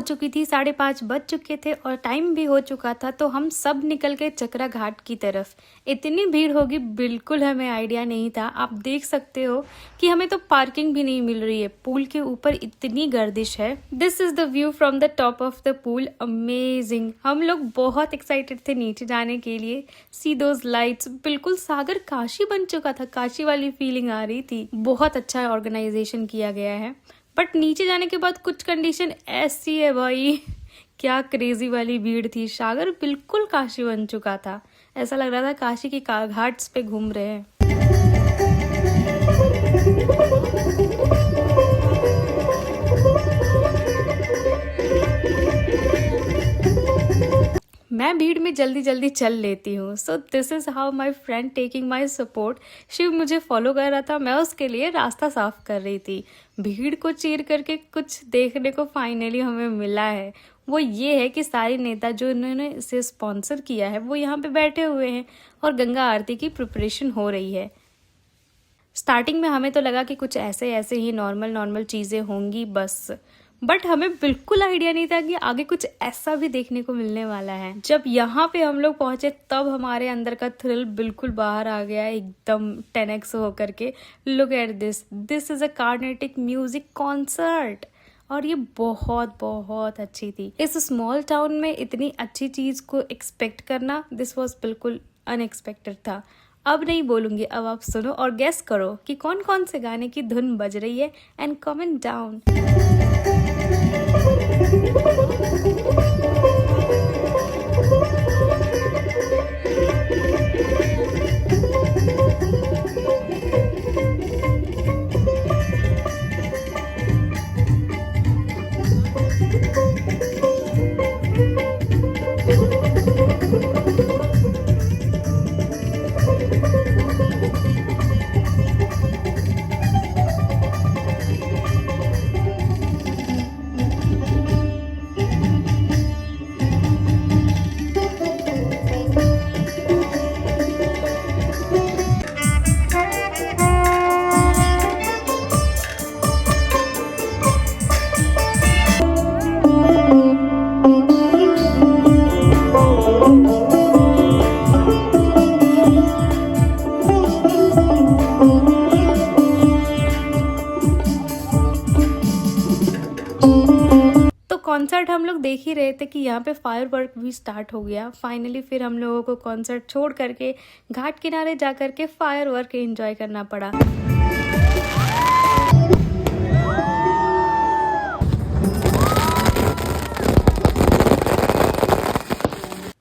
चुकी थी, 5:30 बज चुके थे और टाइम भी हो चुका था। तो हम सब निकल गए चकरा घाट की तरफ। इतनी भीड़ होगी बिल्कुल हमें आइडिया नहीं था। आप देख सकते हो कि हमें तो पार्किंग भी नहीं मिल रही है, पूल के ऊपर इतनी गर्दिश है। This is the view from the top of the pool, amazing. हम लोग बहुत एक्साइटेड थे नीचे जाने के लिए। सी दोज लाइट्स, बिल्कुल सागर काशी बन चुका था, काशी वाली फीलिंग आ रही थी। बहुत अच्छा ऑर्गेनाइजेशन किया गया है। बट नीचे जाने के बाद कुछ कंडीशन ऐसी है भाई, क्या क्रेजी वाली भीड़ थी। सागर बिल्कुल काशी बन चुका था, ऐसा लग रहा था काशी के घाट्स पे घूम रहे हैं। मैं भीड़ में जल्दी जल्दी चल लेती हूँ। So this is how my friend taking my support. Shiv मुझे फॉलो कर रहा था, मैं उसके लिए रास्ता साफ कर रही थी। भीड़ को चीर करके कुछ देखने को फाइनली हमें मिला है। वो ये है कि सारे नेता जो इन्होंने इसे स्पॉन्सर किया है वो यहाँ पे बैठे हुए हैं और गंगा आरती की प्रिपरेशन हो रही है। स्टार्टिंग में हमें तो लगा कि कुछ ऐसे ऐसे ही नॉर्मल चीज़ें होंगी बस, बट हमें बिल्कुल आइडिया नहीं था कि आगे कुछ ऐसा भी देखने को मिलने वाला है। जब यहाँ पे हम लोग पहुंचे तब हमारे अंदर का थ्रिल बिल्कुल बाहर आ गया, एकदम 10x होकर के। Look at this is a Carnatic music concert और ये बहुत बहुत अच्छी थी। इस स्मॉल टाउन में इतनी अच्छी चीज को एक्सपेक्ट करना, दिस वॉज बिल्कुल अनएक्सपेक्टेड था। अब नहीं बोलूंगी, अब आप सुनो और गेस करो कि कौन कौन से गाने की धुन बज रही है एंड कमेंट डाउन। कॉन्सर्ट हम लोग देख ही रहे थे कि यहाँ पे फायर वर्क भी स्टार्ट हो गया फाइनली। फिर हम लोगों को कॉन्सर्ट छोड़ करके घाट किनारे जा करके फायर वर्क एंजॉय करना पड़ा।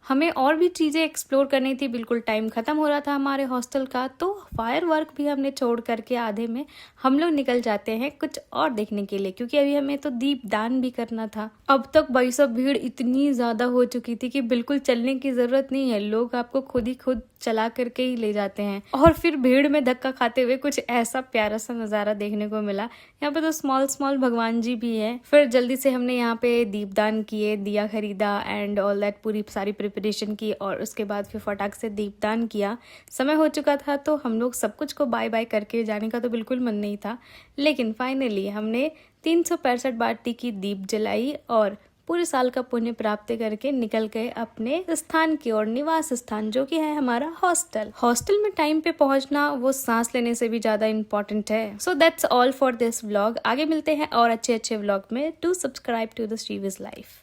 हमें और भी चीज़ें एक्सप्लोर करनी थी, बिल्कुल टाइम ख़त्म हो रहा था हमारे हॉस्टल का। तो फायर वर्क भी हमने छोड़ करके आधे में हम लोग निकल जाते हैं कुछ और देखने के लिए, क्योंकि अभी हमें तो दीप दान भी करना था। अब तक भाई सब भीड़ इतनी ज़्यादा हो चुकी थी कि बिल्कुल चलने की ज़रूरत नहीं है, लोग आपको खुद ही खुद चला करके ही ले जाते हैं। और फिर भीड़ में धक्का खाते हुए कुछ ऐसा प्यारा सा नज़ारा देखने को मिला। यहाँ पे तो स्मॉल भगवान जी भी है। फिर जल्दी से हमने यहाँ पे दीपदान किए, दिया खरीदा एंड ऑल दैट, पूरी सारी प्रिपरेशन की और उसके बाद फिर फटाक से दीपदान किया। समय हो चुका था तो हम लोग सब कुछ को बाय बाय करके जाने का तो बिल्कुल मन नहीं था, लेकिन फाइनली हमने 365 बाटी की दीप जलाई और पूरे साल का पुण्य प्राप्त करके निकल गए अपने स्थान की ओर, निवास स्थान जो कि है हमारा हॉस्टल। हॉस्टल में टाइम पे पहुंचना वो सांस लेने से भी ज्यादा इम्पोर्टेंट है। So that's all for this vlog. आगे मिलते हैं और अच्छे व्लॉग में। Do subscribe to the Shrivij life.